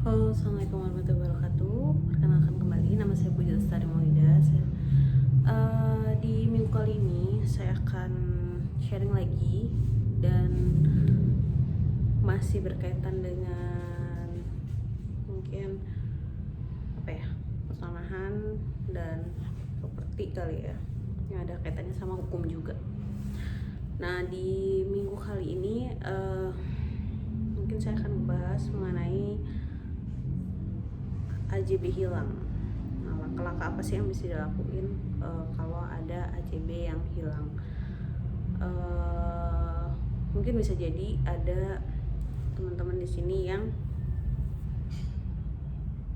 Halo, assalamualaikum warahmatullahi wabarakatuh. Perkenalkan kembali, nama saya Puji Lestari Maulida. Di minggu kali ini saya akan sharing lagi dan masih berkaitan dengan mungkin apa ya, pertanahan dan properti kali ya, yang ada kaitannya sama hukum juga. Nah, di minggu kali ini mungkin saya akan membahas mengenai AJB hilang. Nah, langkah-langkah apa sih yang bisa dilakuin kalau ada AJB yang hilang? Mungkin bisa jadi ada teman-teman di sini yang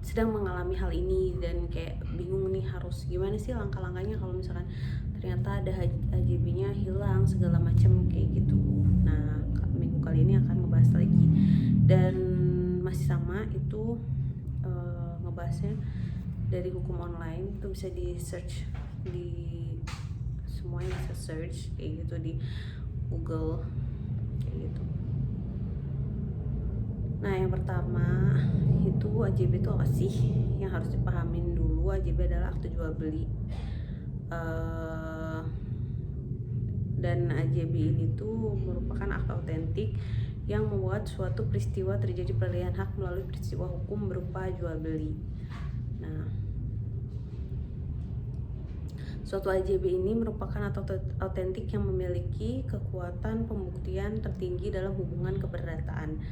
sedang mengalami hal ini dan kayak bingung nih harus gimana sih langkah-langkahnya kalau misalkan ternyata ada AJB-nya hilang segala macam kayak gitu. Nah, minggu kali ini akan ngebahas lagi dan masih sama itu ngebahasnya dari hukum online. Itu bisa di search di semuanya, bisa search kayak gitu di Google kayak gitu. Nah, yang pertama itu AJB itu apa sih? Yang harus dipahamin dulu, AJB adalah akte jual beli. Dan AJB ini tuh merupakan akte otentik yang membuat suatu peristiwa terjadi peralihan hak melalui peristiwa hukum berupa jual beli. Nah, suatu AJB ini merupakan akte otentik yang memiliki kekuatan pembuktian tertinggi dalam hubungan keperdataan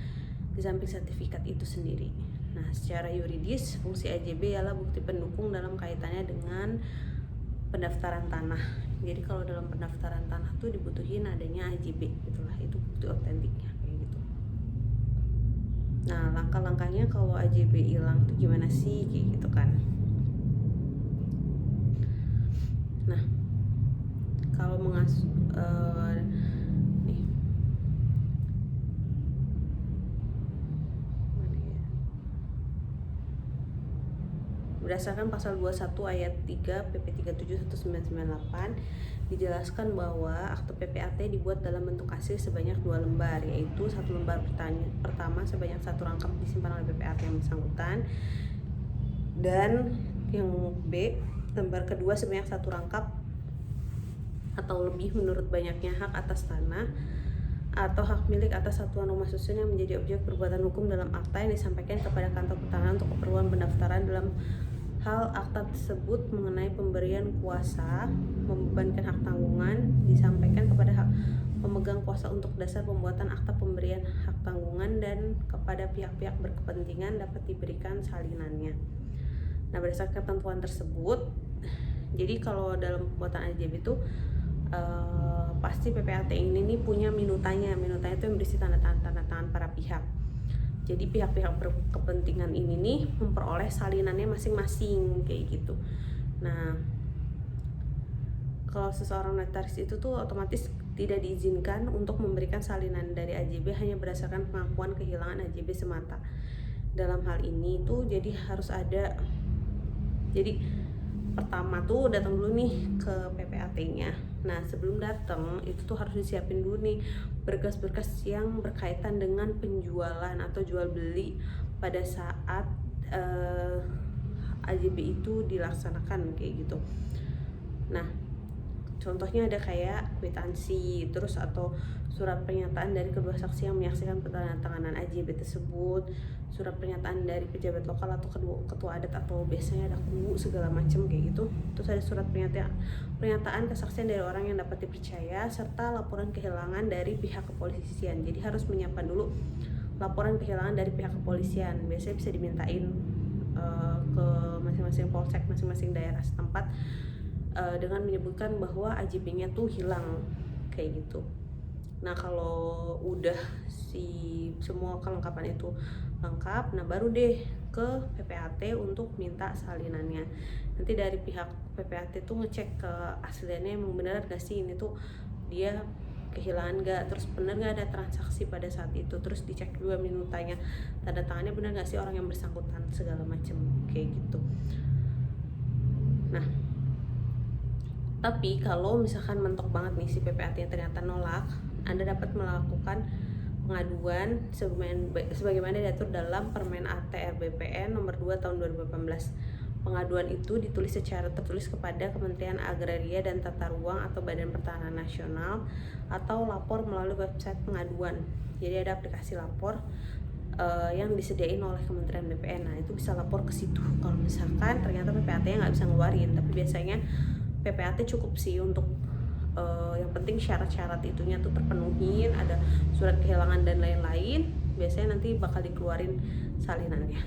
di samping sertifikat itu sendiri. Nah, secara yuridis, fungsi AJB ialah bukti pendukung dalam kaitannya dengan pendaftaran tanah. Jadi kalau dalam pendaftaran tanah tuh dibutuhin adanya AJB, itulah itu bukti otentiknya kayak gitu. Nah, langkah-langkahnya kalau AJB hilang tuh gimana sih kayak gitu kan. Nah, kalau berdasarkan pasal 21 ayat 3 PP 371998 dijelaskan bahwa akte PPAT dibuat dalam bentuk asli sebanyak 2 lembar, yaitu satu lembar pertama sebanyak 1 rangkap disimpan oleh PPAT yang bersangkutan, dan yang B, lembar kedua sebanyak 1 rangkap atau lebih menurut banyaknya hak atas tanah atau hak milik atas satuan rumah susun yang menjadi objek perbuatan hukum dalam akta yang disampaikan kepada kantor pertanahan untuk keperluan pendaftaran. Dalam hal akta tersebut mengenai pemberian kuasa membebankan hak tanggungan disampaikan kepada hak pemegang kuasa untuk dasar pembuatan akta pemberian hak tanggungan dan kepada pihak-pihak berkepentingan dapat diberikan salinannya. Nah, berdasarkan ketentuan tersebut, jadi kalau dalam pembuatan AJB itu pasti PPAT ini nih punya minutanya itu yang berisi tanda tangan para pihak. Jadi pihak-pihak berkepentingan ini nih memperoleh salinannya masing-masing kayak gitu. Nah, kalau seseorang notaris itu tuh otomatis tidak diizinkan untuk memberikan salinan dari AJB hanya berdasarkan pengakuan kehilangan AJB semata. Dalam hal ini tuh jadi harus ada, jadi pertama tuh datang dulu nih ke PPAT-nya. Nah, sebelum datang itu tuh harus disiapin dulu nih berkas-berkas yang berkaitan dengan penjualan atau jual beli pada saat AJB itu dilaksanakan kayak gitu. Nah, contohnya ada kayak kwitansi, terus atau surat pernyataan dari kedua saksi yang menyaksikan penandatanganan AJB tersebut, surat pernyataan dari pejabat lokal atau ketua adat atau biasanya ada KU segala macam kayak gitu. Terus ada surat pernyataan kesaksian dari orang yang dapat dipercaya serta laporan kehilangan dari pihak kepolisian. Jadi harus menyiapkan dulu laporan kehilangan dari pihak kepolisian. Biasanya bisa dimintain ke masing-masing polsek, masing-masing daerah setempat dengan menyebutkan bahwa AJB-nya tuh hilang kayak gitu. Nah, kalau udah semua kelengkapan itu lengkap, nah baru deh ke PPAT untuk minta salinannya. Nanti dari pihak PPAT tuh ngecek ke asliannya emang benar gak sih ini tuh dia kehilangan gak, terus benar gak ada transaksi pada saat itu, terus dicek juga minutanya, tanda tangannya benar gak sih orang yang bersangkutan segala macam kayak gitu. Nah, tapi kalau misalkan mentok banget nih si PPAT-nya ternyata nolak, Anda dapat melakukan pengaduan sebagaimana diatur dalam Permen AT RBPN nomor 2 tahun 2018. Pengaduan itu ditulis secara tertulis kepada Kementerian Agraria dan Tata Ruang atau Badan Pertanahan Nasional, atau lapor melalui website pengaduan. Jadi ada aplikasi lapor yang disediain oleh Kementerian BPN. Nah, itu bisa lapor ke situ kalau misalkan ternyata PPAT-nya nggak bisa ngeluarin. Tapi biasanya PPAT cukup sih untuk yang penting syarat-syarat itunya tuh terpenuhin, ada surat kehilangan dan lain-lain, biasanya nanti bakal dikeluarin salinannya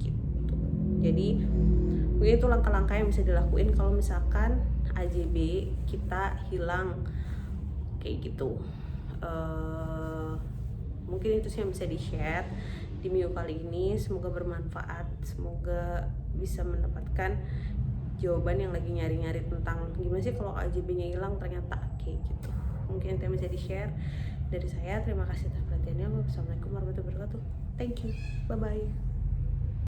gitu. Jadi begitu langkah-langkah yang bisa dilakuin kalau misalkan AJB kita hilang kayak gitu. Mungkin itu sih yang bisa di-share di minggu kali ini. Semoga bermanfaat, semoga bisa mendapatkan jawaban yang lagi nyari-nyari tentang gimana sih kalau AJB-nya hilang ternyata kayak gitu. Mungkin itu yang bisa di-share dari saya. Terima kasih atas perhatiannya. Wassalamualaikum warahmatullahi wabarakatuh. Thank you, bye bye.